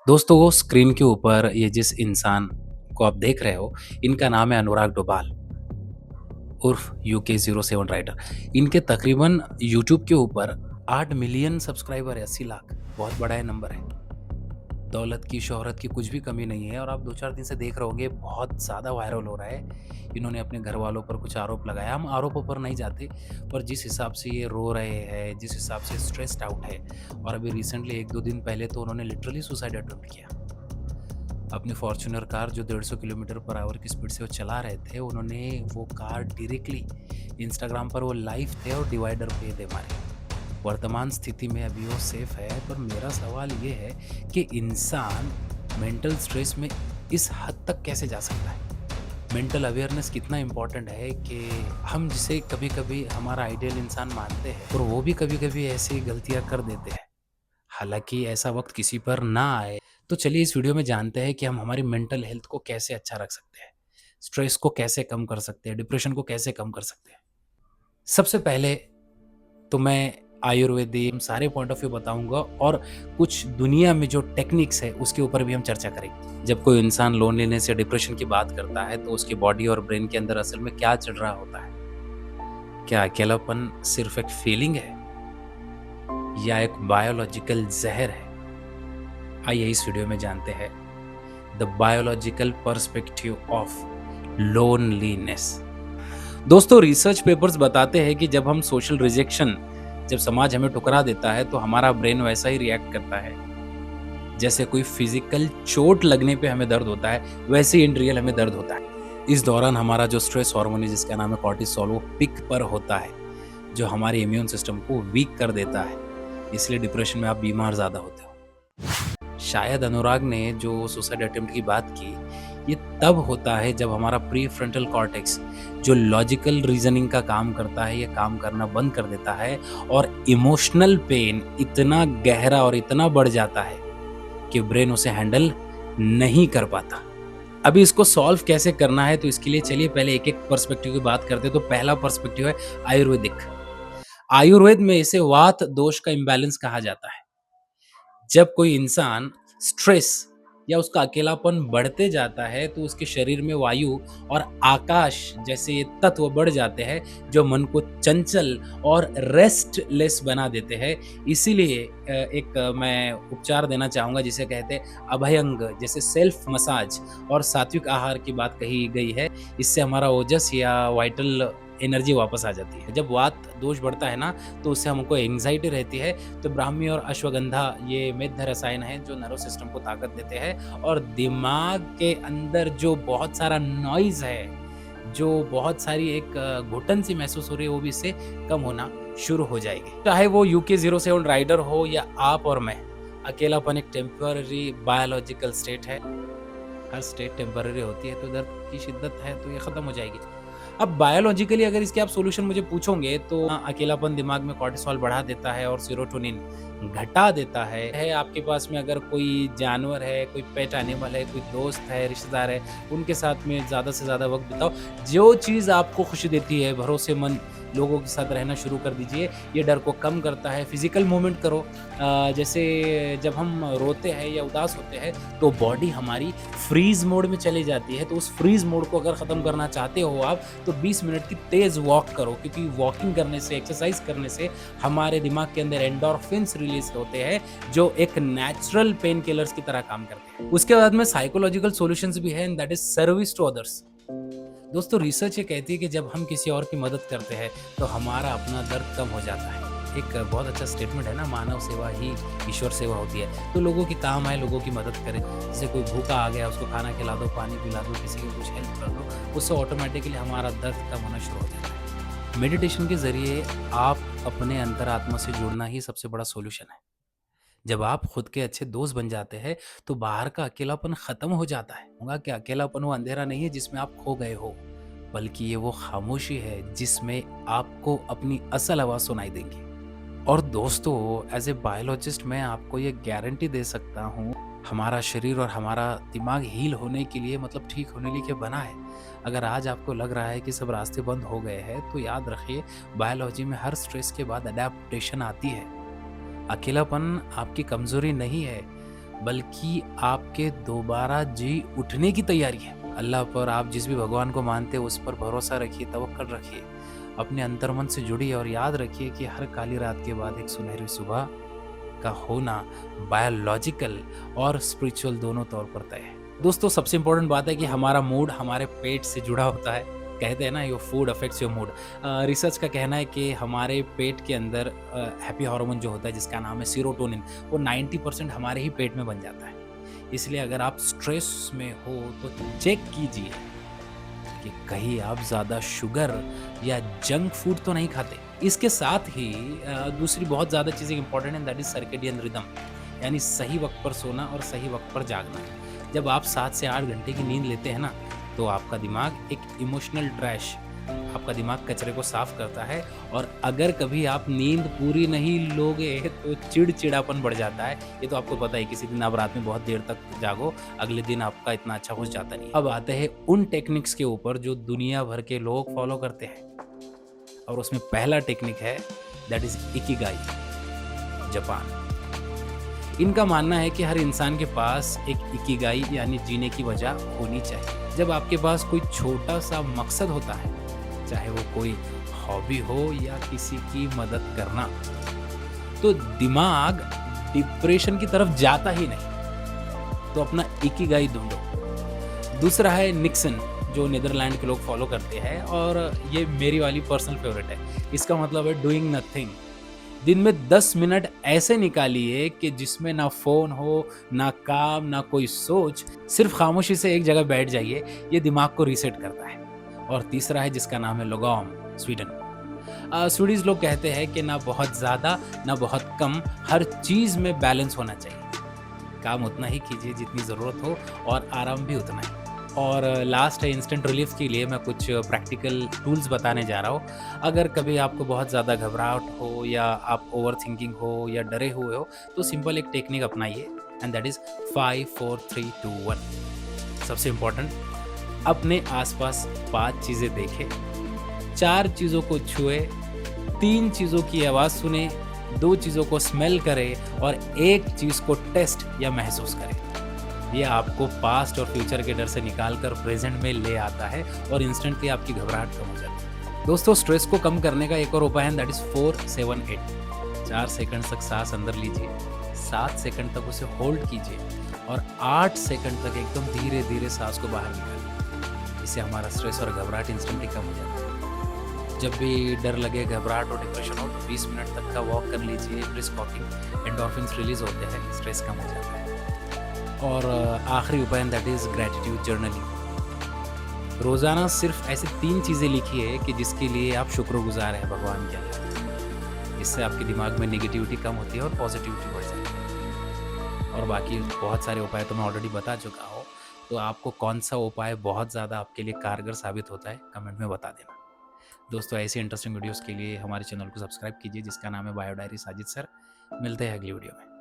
दोस्तों वो स्क्रीन के ऊपर ये जिस इंसान को आप देख रहे हो, इनका नाम है अनुराग डोभाल उर्फ UK07 राइडर। इनके तकरीबन यूट्यूब के ऊपर 8 मिलियन सब्सक्राइबर है, 80 लाख। बहुत बड़ा ये नंबर है। दौलत की, शोहरत की कुछ भी कमी नहीं है और आप 2-4 दिन से देख रहे होंगे बहुत ज़्यादा वायरल हो रहा है। इन्होंने अपने घरवालों पर कुछ आरोप लगाया। हम आरोपों पर नहीं जाते, पर जिस हिसाब से ये रो रहे हैं, जिस हिसाब से स्ट्रेस्ड आउट है, और अभी रिसेंटली 1-2 दिन पहले तो उन्होंने लिटरली सुसाइड अटेम्प्ट किया। अपनी फॉर्च्यूनर कार जो 150 किलोमीटर पर आवर की स्पीड से वो चला रहे थे, उन्होंने वो कार डायरेक्टली इंस्टाग्राम पर वो लाइव थे और डिवाइडर पे दे मारे। वर्तमान स्थिति में अभी वो सेफ है, पर मेरा सवाल ये है कि इंसान मेंटल स्ट्रेस में इस हद तक कैसे जा सकता है? मेंटल अवेयरनेस कितना इम्पोर्टेंट है कि हम जिसे कभी-कभी हमारा आइडियल इंसान मानते हैं और वो भी कभी-कभी ऐसी गलतियाँ कर देते हैं। हालाँकि ऐसा वक़्त किसी पर ना आए, तो चलिए इस वीडियो में जानते हैं कि हम हमारी मेंटल हेल्थ को कैसे अच्छा रख सकते हैं, स्ट्रेस को कैसे कम कर सकते हैं, डिप्रेशन को कैसे कम कर सकते हैं। सबसे पहले तो मैं आयुर्वेदिक सारे पॉइंट ऑफ व्यू बताऊँगा और कुछ दुनिया में जो टेक्निक्स है उसके ऊपर भी हम चर्चा करेंगे। जब कोई इंसान लोनलीनेस या डिप्रेशन की बात करता है तो उसकी बॉडी और ब्रेन के अंदर असल में क्या चल रहा होता है? क्या अकेलापन सिर्फ़ एक फीलिंग है या एक बायोलॉजिकल ज़हर है? आइए इस वीडियो में जानते हैं the biological perspective of loneliness. दोस्तों रिसर्च पेपर्स बताते हैं कि जब हम सोशल रिजेक्शन, जब समाज हमें ठुकरा देता है तो हमारा ब्रेन वैसा ही रिएक्ट करता है। जैसे कोई फिजिकल चोट लगने पे हमें दर्द होता है, वैसे ही इन रियल हमें दर्द होता है। इस दौरान हमारा जो स्ट्रेस हार्मोन है जिसका नाम है कॉर्टिसोल, वो पिक पर होता है, जो हमारे इम्यून सिस्टम को वीक कर देता है। इसलिए डिप्रेशन में आप बीमार ज़्यादा होते हो। शायद अनुराग ने जो सुसाइड अटेम्प्ट की बात की, ये तब होता है जब हमारा प्री फ्रंटल कॉर्टेक्स, जो लॉजिकल रीजनिंग का काम करता है, ये काम करना बंद कर देता है और इमोशनल पेन इतना गहरा और इतना बढ़ जाता है कि ब्रेन उसे हैंडल नहीं कर पाता। अभी इसको सॉल्व कैसे करना है, तो इसके लिए चलिए पहले एक-एक पर्सपेक्टिव की बात करते हैं। तो पहला पर्सपेक्टिव है आयुर्वेदिक। आयुर्वेद में इसे वात दोष का इम्बैलेंस कहा जाता है। जब कोई इंसान स्ट्रेस या उसका अकेलापन बढ़ते जाता है तो उसके शरीर में वायु और आकाश जैसे ये तत्व बढ़ जाते हैं, जो मन को चंचल और रेस्टलेस बना देते हैं। इसीलिए मैं उपचार देना चाहूँगा जिसे कहते हैं अभयंग, जैसे सेल्फ मसाज और सात्विक आहार की बात कही गई है। इससे हमारा ओजस या वाइटल एनर्जी वापस आ जाती है। जब वात दोष बढ़ता है ना, तो उससे हमको एंग्जाइटी रहती है, तो ब्राह्मी और अश्वगंधा ये मेध रसायन है जो नर्वस सिस्टम को ताकत देते हैं और दिमाग के अंदर जो बहुत सारा नॉइज़ है, जो बहुत सारी एक घुटन सी महसूस हो रही है, वो भी इससे कम होना शुरू हो जाएगी। चाहे वो UK07 राइडर हो या आप और मैं, अकेलापन एक टेम्पररी बायोलॉजिकल स्टेट है। हर स्टेट टेम्पररी होती है, तो दर्द की शिद्दत है तो ये खत्म हो जाएगी। अब बायोलॉजिकली अगर इसके आप सॉल्यूशन मुझे पूछोगे तो अकेलापन दिमाग में कॉर्टिसोल बढ़ा देता है और सेरोटोनिन घटा देता है। आपके पास में अगर कोई जानवर है, कोई पेट एनिमल है, कोई दोस्त है, रिश्तेदार है, उनके साथ में ज़्यादा से ज़्यादा वक़्त बिताओ। जो चीज़ आपको खुशी देती है, भरोसेमंद लोगों के साथ रहना शुरू कर दीजिए। ये डर को कम करता है। फिज़िकल मूवमेंट करो। जैसे जब हम रोते हैं या उदास होते हैं तो बॉडी हमारी फ्रीज़ मोड में चली जाती है। तो उस फ्रीज़ मोड को अगर ख़त्म करना चाहते हो आप, तो 20 मिनट की तेज़ वॉक करो, क्योंकि वॉकिंग करने से, एक्सरसाइज करने से हमारे दिमाग के अंदर एंडोर्फिन्स रिलीज़ होते हैं, जो एक नेचुरल पेन किलर्स की तरह काम करते हैं। उसके बाद में साइकोलॉजिकल सॉल्यूशंस भी हैं, that is service to others. दोस्तों रिसर्च ये कहती है कि जब हम किसी और की मदद करते हैं तो हमारा अपना दर्द कम हो जाता है। एक बहुत अच्छा स्टेटमेंट है ना, मानव सेवा ही ईश्वर सेवा होती है। तो लोगों के काम आए, लोगों की मदद करें। जैसे कोई भूखा आ गया, उसको खाना खिला दो, पानी पिला दो, किसी की कुछ हेल्प कर दो, उससे ऑटोमेटिकली हमारा दर्द कम होना शुरू हो जाता है। मेडिटेशन के ज़रिए आप अपने अंतरात्मा से जुड़ना ही सबसे बड़ा सॉल्यूशन है। जब आप खुद के अच्छे दोस्त बन जाते हैं तो बाहर का अकेलापन खत्म हो जाता है। होगा कि अकेलापन वो अंधेरा नहीं है जिसमें आप खो गए हो, बल्कि ये वो खामोशी है जिसमें आपको अपनी असल आवाज़ सुनाई देगी। और दोस्तों एज ए बायोलॉजिस्ट मैं आपको ये गारंटी दे सकता हूँ, हमारा शरीर और हमारा दिमाग हील होने के लिए, मतलब ठीक होने के लिए बना है। अगर आज आपको लग रहा है कि सब रास्ते बंद हो गए हैं, तो याद रखिए बायोलॉजी में हर स्ट्रेस के बाद अडेप्टेशन आती है। अकेलापन आपकी कमजोरी नहीं है, बल्कि आपके दोबारा जी उठने की तैयारी है। अल्लाह पर, आप जिस भी भगवान को मानते हो, उस पर भरोसा रखिए, तवक्कल रखिए। अपने अंतर्मन से जुड़िए और याद रखिए कि हर काली रात के बाद एक सुनहरी सुबह का होना बायोलॉजिकल और स्पिरिचुअल दोनों तौर पर तय है। दोस्तों, सबसे इम्पोर्टेंट बात है कि हमारा मूड हमारे पेट से जुड़ा होता है। कहते हैं ना, your food affects your mood. Research का कहना है कि हमारे पेट के अंदर हैप्पी हार्मोन जो होता है, जिसका नाम है सीरोटोनिन, वो 90% हमारे ही पेट में बन जाता है। इसलिए अगर आप स्ट्रेस में हो तो चेक कीजिए कि कहीं आप ज़्यादा शुगर या जंक फूड तो नहीं खाते। इसके साथ ही दूसरी बहुत ज़्यादा चीज़ें इंपॉर्टेंट हैं, दैट इज़ सर्केडियन रिदम, यानी सही वक्त पर सोना और सही वक्त पर जागना। जब आप 7 से 8 घंटे की नींद लेते हैं ना, तो आपका दिमाग एक इमोशनल ट्रैश, आपका दिमाग कचरे को साफ करता है। और अगर कभी आप नींद पूरी नहीं लोगे तो चिड़चिड़ापन बढ़ जाता है। ये तो आपको पता है, किसी दिन आप रात में बहुत देर तक जागो, अगले दिन आपका इतना अच्छा कुछ जाता नहीं है। अब आते हैं उन टेक्निक्स के ऊपर जो दुनिया भर के लोग फॉलो करते हैं, और उसमें पहला टेक्निक है, दैट इज इकिगाई, जापान। इनका मानना है कि हर इंसान के पास एक इकिगाई यानी जीने की वजह होनी चाहिए। जब आपके पास कोई छोटा सा मकसद होता है, चाहे वो कोई हॉबी हो या किसी की मदद करना, तो दिमाग डिप्रेशन की तरफ जाता ही नहीं। तो अपना इकिगाई ढूंढो। दूसरा है निक्सन, जो नीदरलैंड के लोग फॉलो करते हैं, और ये मेरी वाली पर्सनल फेवरेट है। इसका मतलब है डूइंग नथिंग। दिन में 10 मिनट ऐसे निकालिए कि जिसमें ना फ़ोन हो, ना काम, ना कोई सोच, सिर्फ खामोशी से एक जगह बैठ जाइए। ये दिमाग को रीसेट करता है। और तीसरा है जिसका नाम है लोगोम, स्वीडन। स्वीडिश लोग कहते हैं कि ना बहुत ज़्यादा, ना बहुत कम, हर चीज़ में बैलेंस होना चाहिए। काम उतना ही कीजिए जितनी ज़रूरत हो, और आराम भी उतना ही। और लास्ट है इंस्टेंट रिलीफ के लिए मैं कुछ प्रैक्टिकल टूल्स बताने जा रहा हूँ। अगर कभी आपको बहुत ज़्यादा घबराहट हो, या आप ओवरथिंकिंग हो, या डरे हुए हो, तो सिंपल एक टेक्निक अपनाइए, एंड दैट इज़ 5 4 3 2 1। सबसे इम्पोर्टेंट, अपने आसपास 5 चीज़ें देखें, 4 चीज़ों को छुए, 3 चीज़ों की आवाज़ सुने, 2 चीज़ों को स्मेल करें, और 1 चीज़ को टेस्ट या महसूस करें। ये आपको पास्ट और फ्यूचर के डर से निकालकर प्रेजेंट में ले आता है, और इंस्टेंटली आपकी घबराहट कम हो जाती है। दोस्तों, स्ट्रेस को कम करने का एक और उपाय है, दैट इज 4-7-8। 4 सेकंड तक सांस अंदर लीजिए, 7 सेकंड तक उसे होल्ड कीजिए, और 8 सेकंड तक एकदम धीरे धीरे सांस को बाहर निकालिए। इससे हमारा स्ट्रेस और घबराहट इंस्टेंटली कम हो जाता है। जब भी डर लगे, घबराहट और डिप्रेशन हो, तो 20 मिनट तक का वॉक कर लीजिए, ब्रिस्क वॉकिंग, एंडोर्फिन्स रिलीज होते हैं, स्ट्रेस कम हो जाता है। और आखिरी उपाय, दैट इज़ ग्रैटिट्यूड जर्नलिंग। रोज़ाना सिर्फ ऐसे 3 चीज़ें लिखिए कि जिसके लिए आप शुक्रगुज़ार हैं भगवान के अल्लाह। इससे आपके दिमाग में नेगेटिविटी कम होती है और पॉजिटिविटी बढ़ जाती है। और बाकी बहुत सारे उपाय तो मैं ऑलरेडी बता चुका हूँ। तो आपको कौन-सा उपाय बहुत ज़्यादा आपके लिए कारगर साबित होता है, कमेंट में बता देना। दोस्तों, ऐसी इंटरेस्टिंग वीडियोज़ के लिए हमारे चैनल को सब्सक्राइब कीजिए, जिसका नाम है बायो डायरी साजिद सर। मिलते हैं अगली वीडियो में।